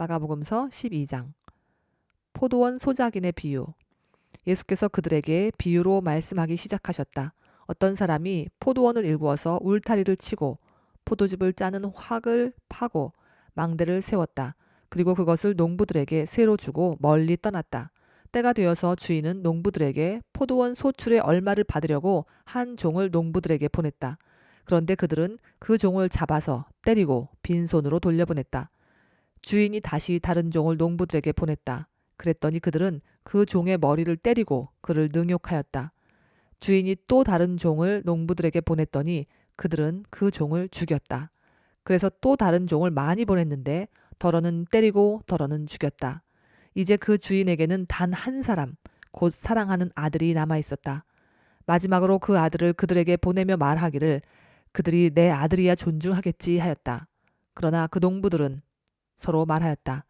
마가복음서 12장. 포도원 소작인의 비유. 예수께서 그들에게 비유로 말씀하기 시작하셨다. 어떤 사람이 포도원을 일구어서 울타리를 치고 포도즙을 짜는 확을 파고 망대를 세웠다. 그리고 그것을 농부들에게 쇠로 주고 멀리 떠났다. 때가 되어서 주인은 농부들에게 포도원 소출의 얼마를 받으려고 한 종을 농부들에게 보냈다. 그런데 그들은 그 종을 잡아서 때리고 빈손으로 돌려보냈다. 주인이 다시 다른 종을 농부들에게 보냈다. 그랬더니 그들은 그 종의 머리를 때리고 그를 능욕하였다. 주인이 또 다른 종을 농부들에게 보냈더니 그들은 그 종을 죽였다. 그래서 또 다른 종을 많이 보냈는데 더러는 때리고 더러는 죽였다. 이제 그 주인에게는 단 한 사람, 곧 사랑하는 아들이 남아 있었다. 마지막으로 그 아들을 그들에게 보내며 말하기를 그들이 내 아들이야 존중하겠지 하였다. 그러나 그 농부들은 서로 말하였다.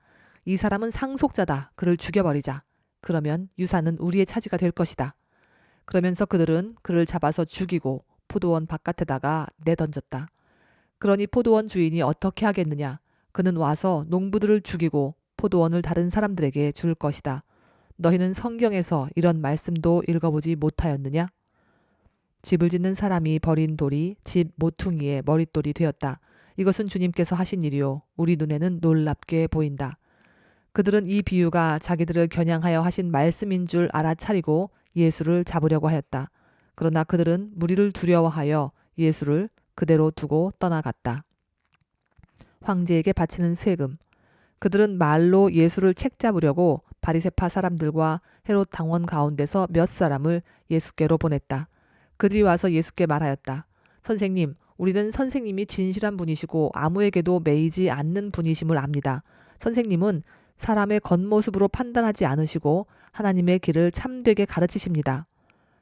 이 사람은 상속자다. 그를 죽여버리자. 그러면 유산은 우리의 차지가 될 것이다. 그러면서 그들은 그를 잡아서 죽이고 포도원 바깥에다가 내던졌다. 그러니 포도원 주인이 어떻게 하겠느냐. 그는 와서 농부들을 죽이고 포도원을 다른 사람들에게 줄 것이다. 너희는 성경에서 이런 말씀도 읽어보지 못하였느냐? 집을 짓는 사람이 버린 돌이 집 모퉁이의 머릿돌이 되었다. 이것은 주님께서 하신 일이요. 우리 눈에는 놀랍게 보인다. 그들은 이 비유가 자기들을 겨냥하여 하신 말씀인 줄 알아차리고 예수를 잡으려고 하였다. 그러나 그들은 무리를 두려워하여 예수를 그대로 두고 떠나갔다. 황제에게 바치는 세금. 그들은 말로 예수를 책잡으려고 바리새파 사람들과 헤롯 당원 가운데서 몇 사람을 예수께로 보냈다. 그들이 와서 예수께 말하였다. 선생님, 우리는 선생님이 진실한 분이시고 아무에게도 매이지 않는 분이심을 압니다. 선생님은 사람의 겉모습으로 판단하지 않으시고 하나님의 길을 참되게 가르치십니다.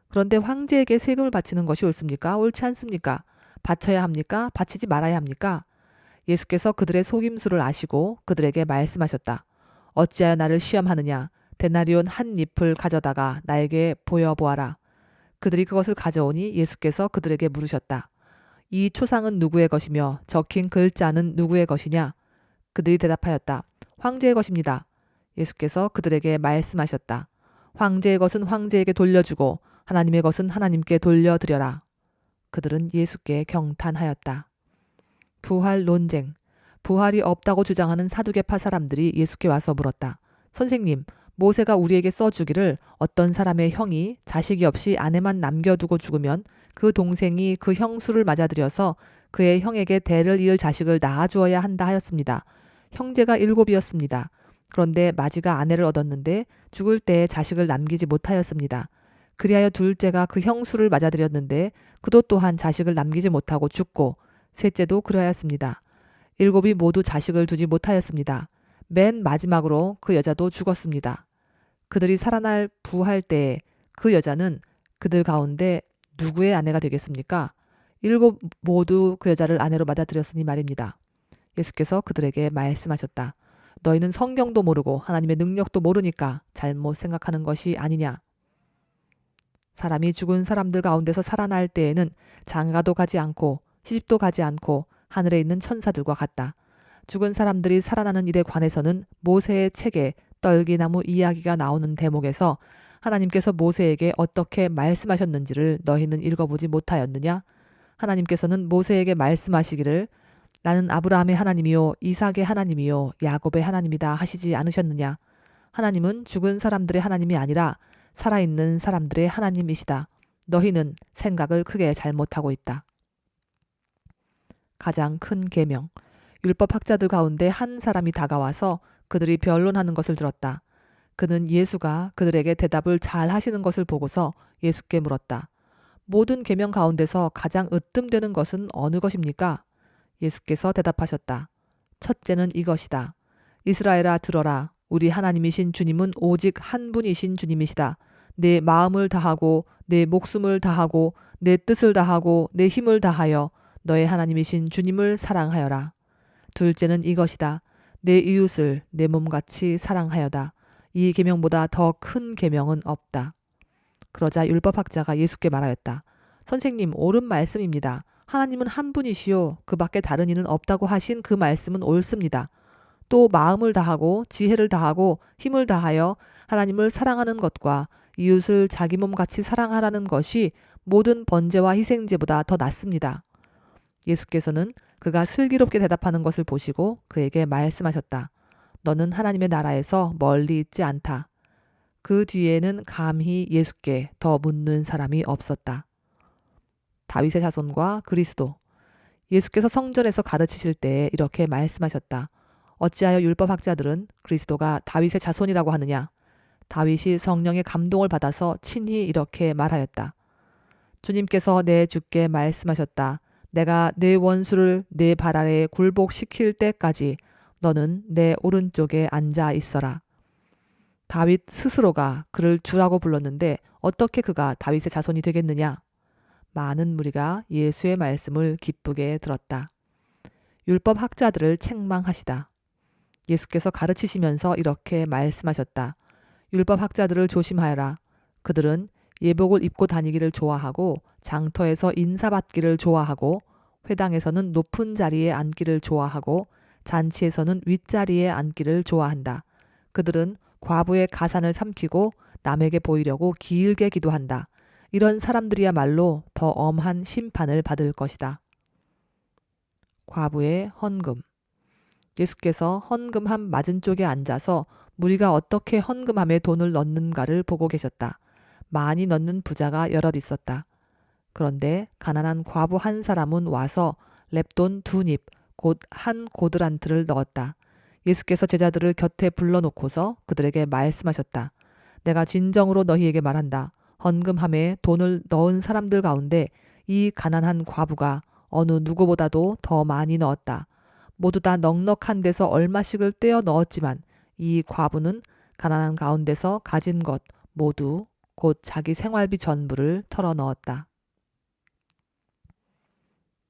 그런데 황제에게 세금을 바치는 것이 옳습니까? 옳지 않습니까? 바쳐야 합니까? 바치지 말아야 합니까? 예수께서 그들의 속임수를 아시고 그들에게 말씀하셨다. 어찌하여 나를 시험하느냐? 데나리온 한 잎을 가져다가 나에게 보여보아라. 그들이 그것을 가져오니 예수께서 그들에게 물으셨다. 이 초상은 누구의 것이며 적힌 글자는 누구의 것이냐? 그들이 대답하였다. 황제의 것입니다. 예수께서 그들에게 말씀하셨다. 황제의 것은 황제에게 돌려주고 하나님의 것은 하나님께 돌려드려라. 그들은 예수께 경탄하였다. 부활 논쟁. 부활이 없다고 주장하는 사두개파 사람들이 예수께 와서 물었다. 선생님, 모세가 우리에게 써주기를 어떤 사람의 형이 자식이 없이 아내만 남겨두고 죽으면 그 동생이 그 형수를 맞아들여서 그의 형에게 대를 이을 자식을 낳아주어야 한다 하였습니다. 형제가 7이었습니다. 그런데 마지가 아내를 얻었는데 죽을 때에 자식을 남기지 못하였습니다. 그리하여 둘째가 그 형수를 맞아들였는데 그도 또한 자식을 남기지 못하고 죽고 셋째도 그러하였습니다. 7이 모두 자식을 두지 못하였습니다. 맨 마지막으로 그 여자도 죽었습니다. 그들이 살아날 부활 때에 그 여자는 그들 가운데 누구의 아내가 되겠습니까? 7 모두 그 여자를 아내로 맞아들였으니 말입니다. 예수께서 그들에게 말씀하셨다. 너희는 성경도 모르고 하나님의 능력도 모르니까 잘못 생각하는 것이 아니냐. 사람이 죽은 사람들 가운데서 살아날 때에는 장가도 가지 않고 시집도 가지 않고 하늘에 있는 천사들과 같다. 죽은 사람들이 살아나는 일에 관해서는 모세의 책에 떨기나무 이야기가 나오는 대목에서 하나님께서 모세에게 어떻게 말씀하셨는지를 너희는 읽어보지 못하였느냐? 하나님께서는 모세에게 말씀하시기를 나는 아브라함의 하나님이요 이삭의 하나님이요 야곱의 하나님이다 하시지 않으셨느냐? 하나님은 죽은 사람들의 하나님이 아니라 살아있는 사람들의 하나님이시다. 너희는 생각을 크게 잘못하고 있다. 가장 큰 계명. 율법학자들 가운데 한 사람이 다가와서 그들이 변론하는 것을 들었다. 그는 예수가 그들에게 대답을 잘 하시는 것을 보고서 예수께 물었다. 모든 계명 가운데서 가장 으뜸되는 것은 어느 것입니까? 예수께서 대답하셨다. 첫째는 이것이다. 이스라엘아 들어라. 우리 하나님이신 주님은 오직 한 분이신 주님이시다. 내 마음을 다하고 내 목숨을 다하고 내 뜻을 다하고 내 힘을 다하여 너의 하나님이신 주님을 사랑하여라. 둘째는 이것이다. 내 이웃을 내 몸같이 사랑하여다. 이 계명보다 더 큰 계명은 없다. 그러자 율법학자가 예수께 말하였다. 선생님, 옳은 말씀입니다. 하나님은 한 분이시요 그 밖에 다른 이는 없다고 하신 그 말씀은 옳습니다. 또 마음을 다하고 지혜를 다하고 힘을 다하여 하나님을 사랑하는 것과 이웃을 자기 몸같이 사랑하라는 것이 모든 번제와 희생제보다 더 낫습니다. 예수께서는 그가 슬기롭게 대답하는 것을 보시고 그에게 말씀하셨다. 너는 하나님의 나라에서 멀리 있지 않다. 그 뒤에는 감히 예수께 더 묻는 사람이 없었다. 다윗의 자손과 그리스도. 예수께서 성전에서 가르치실 때 이렇게 말씀하셨다. 어찌하여 율법학자들은 그리스도가 다윗의 자손이라고 하느냐? 다윗이 성령의 감동을 받아서 친히 이렇게 말하였다. 주님께서 내 주께 말씀하셨다. 내가 내 원수를 내 발 아래에 굴복시킬 때까지 너는 내 오른쪽에 앉아 있어라. 다윗 스스로가 그를 주라고 불렀는데 어떻게 그가 다윗의 자손이 되겠느냐? 많은 무리가 예수의 말씀을 기쁘게 들었다. 율법 학자들을 책망하시다. 예수께서 가르치시면서 이렇게 말씀하셨다. 율법 학자들을 조심하여라. 그들은 예복을 입고 다니기를 좋아하고 장터에서 인사받기를 좋아하고 회당에서는 높은 자리에 앉기를 좋아하고 잔치에서는 윗자리에 앉기를 좋아한다. 그들은 과부의 가산을 삼키고 남에게 보이려고 길게 기도한다. 이런 사람들이야말로 더 엄한 심판을 받을 것이다. 과부의 헌금. 예수께서 헌금함 맞은쪽에 앉아서 무리가 어떻게 헌금함에 돈을 넣는가를 보고 계셨다. 많이 넣는 부자가 여럿 있었다. 그런데 가난한 과부 한 사람은 와서 렙돈 2닙, 곧 한 고드란트를 넣었다. 예수께서 제자들을 곁에 불러놓고서 그들에게 말씀하셨다. 내가 진정으로 너희에게 말한다. 헌금함에 돈을 넣은 사람들 가운데 이 가난한 과부가 어느 누구보다도 더 많이 넣었다. 모두 다 넉넉한 데서 얼마씩을 떼어 넣었지만 이 과부는 가난한 가운데서 가진 것 모두 곧 자기 생활비 전부를 털어 넣었다.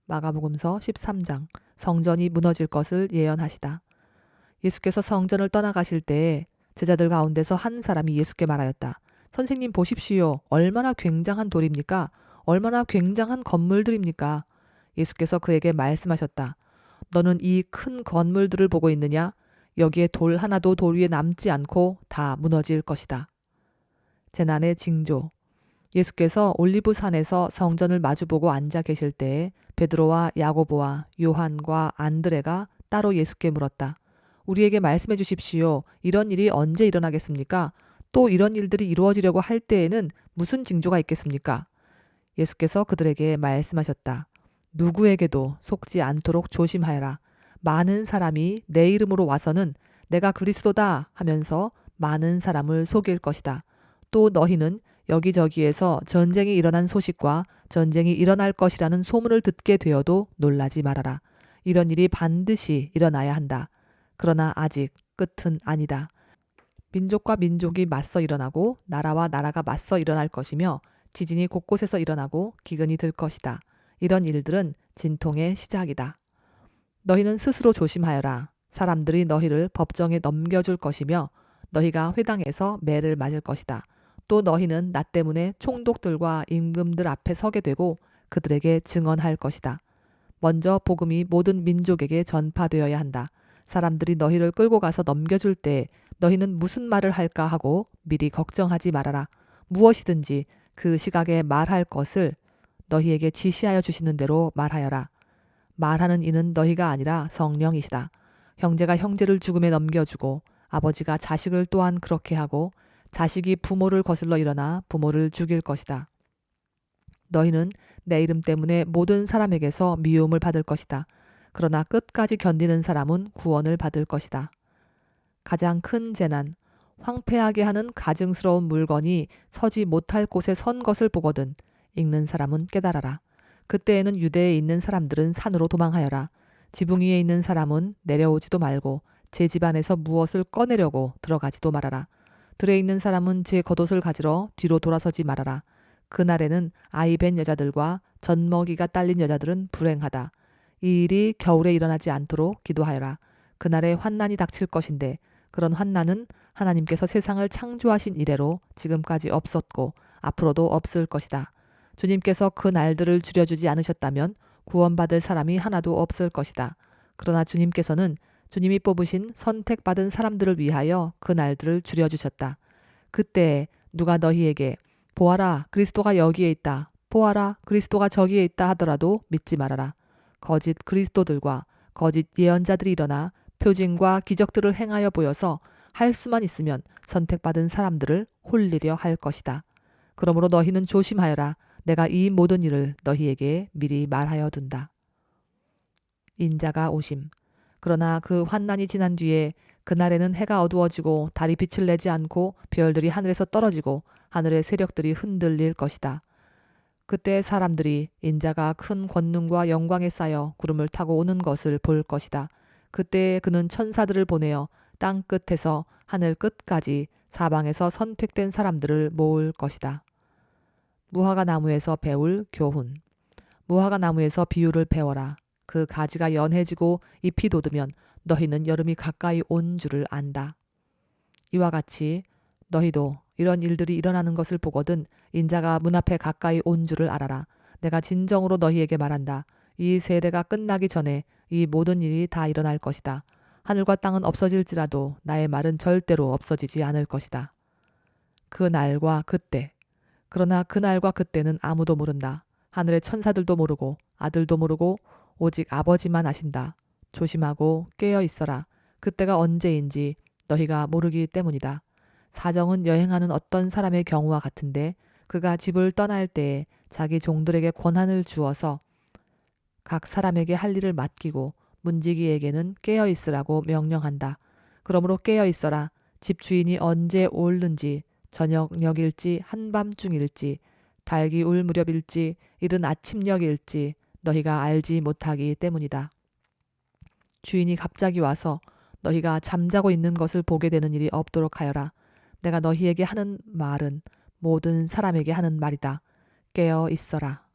마가복음서 13장. 성전이 무너질 것을 예언하시다. 예수께서 성전을 떠나가실 때에 제자들 가운데서 한 사람이 예수께 말하였다. 선생님 보십시오. 얼마나 굉장한 돌입니까? 얼마나 굉장한 건물들입니까? 예수께서 그에게 말씀하셨다. 너는 이 큰 건물들을 보고 있느냐? 여기에 돌 하나도 돌 위에 남지 않고 다 무너질 것이다. 재난의 징조. 예수께서 올리브산에서 성전을 마주보고 앉아 계실 때에 베드로와 야고보와 요한과 안드레가 따로 예수께 물었다. 우리에게 말씀해 주십시오. 이런 일이 언제 일어나겠습니까? 또 이런 일들이 이루어지려고 할 때에는 무슨 징조가 있겠습니까? 예수께서 그들에게 말씀하셨다. 누구에게도 속지 않도록 조심하여라. 많은 사람이 내 이름으로 와서는 내가 그리스도다 하면서 많은 사람을 속일 것이다. 또 너희는 여기저기에서 전쟁이 일어난 소식과 전쟁이 일어날 것이라는 소문을 듣게 되어도 놀라지 말아라. 이런 일이 반드시 일어나야 한다. 그러나 아직 끝은 아니다. 민족과 민족이 맞서 일어나고 나라와 나라가 맞서 일어날 것이며 지진이 곳곳에서 일어나고 기근이 들 것이다. 이런 일들은 진통의 시작이다. 너희는 스스로 조심하여라. 사람들이 너희를 법정에 넘겨줄 것이며 너희가 회당에서 매를 맞을 것이다. 또 너희는 나 때문에 총독들과 임금들 앞에 서게 되고 그들에게 증언할 것이다. 먼저 복음이 모든 민족에게 전파되어야 한다. 사람들이 너희를 끌고 가서 넘겨줄 때 너희는 무슨 말을 할까 하고 미리 걱정하지 말아라. 무엇이든지 그 시각에 말할 것을 너희에게 지시하여 주시는 대로 말하여라. 말하는 이는 너희가 아니라 성령이시다. 형제가 형제를 죽음에 넘겨주고 아버지가 자식을 또한 그렇게 하고 자식이 부모를 거슬러 일어나 부모를 죽일 것이다. 너희는 내 이름 때문에 모든 사람에게서 미움을 받을 것이다. 그러나 끝까지 견디는 사람은 구원을 받을 것이다. 가장 큰 재난, 황폐하게 하는 가증스러운 물건이 서지 못할 곳에 선 것을 보거든 읽는 사람은 깨달아라. 그때에는 유대에 있는 사람들은 산으로 도망하여라. 지붕 위에 있는 사람은 내려오지도 말고 제 집안에서 무엇을 꺼내려고 들어가지도 말아라. 들에 있는 사람은 제 겉옷을 가지러 뒤로 돌아서지 말아라. 그날에는 아이 뵌 여자들과 젖먹이가 딸린 여자들은 불행하다. 이 일이 겨울에 일어나지 않도록 기도하여라. 그날에 환난이 닥칠 것인데 그런 환난은 하나님께서 세상을 창조하신 이래로 지금까지 없었고 앞으로도 없을 것이다. 주님께서 그 날들을 줄여주지 않으셨다면 구원받을 사람이 하나도 없을 것이다. 그러나 주님께서는 주님이 뽑으신 선택받은 사람들을 위하여 그 날들을 줄여주셨다. 그때 누가 너희에게 보아라 그리스도가 여기에 있다. 보아라 그리스도가 저기에 있다 하더라도 믿지 말아라. 거짓 그리스도들과 거짓 예언자들이 일어나 표징과 기적들을 행하여 보여서 할 수만 있으면 선택받은 사람들을 홀리려 할 것이다. 그러므로 너희는 조심하여라. 내가 이 모든 일을 너희에게 미리 말하여 둔다. 인자가 오심. 그러나 그 환난이 지난 뒤에 그날에는 해가 어두워지고 달이 빛을 내지 않고 별들이 하늘에서 떨어지고 하늘의 세력들이 흔들릴 것이다. 그때 사람들이 인자가 큰 권능과 영광에 쌓여 구름을 타고 오는 것을 볼 것이다. 그때 그는 천사들을 보내어 땅 끝에서 하늘 끝까지 사방에서 선택된 사람들을 모을 것이다. 무화과 나무에서 배울 교훈. 무화과 나무에서 비유를 배워라. 그 가지가 연해지고 잎이 돋으면 너희는 여름이 가까이 온 줄을 안다. 이와 같이 너희도 이런 일들이 일어나는 것을 보거든 인자가 문 앞에 가까이 온 줄을 알아라. 내가 진정으로 너희에게 말한다. 이 세대가 끝나기 전에 이 모든 일이 다 일어날 것이다. 하늘과 땅은 없어질지라도 나의 말은 절대로 없어지지 않을 것이다. 그 날과 그때. 그러나 그 날과 그때는 아무도 모른다. 하늘의 천사들도 모르고 아들도 모르고 오직 아버지만 아신다. 조심하고 깨어 있어라. 그때가 언제인지 너희가 모르기 때문이다. 사정은 여행하는 어떤 사람의 경우와 같은데 그가 집을 떠날 때에 자기 종들에게 권한을 주어서 각 사람에게 할 일을 맡기고 문지기에게는 깨어 있으라고 명령한다. 그러므로 깨어 있어라. 집 주인이 언제 올는지 저녁녘일지 한밤중일지 달기 울 무렵일지 이른 아침녘일지 너희가 알지 못하기 때문이다. 주인이 갑자기 와서 너희가 잠자고 있는 것을 보게 되는 일이 없도록 하여라. 내가 너희에게 하는 말은 모든 사람에게 하는 말이다. 깨어 있어라.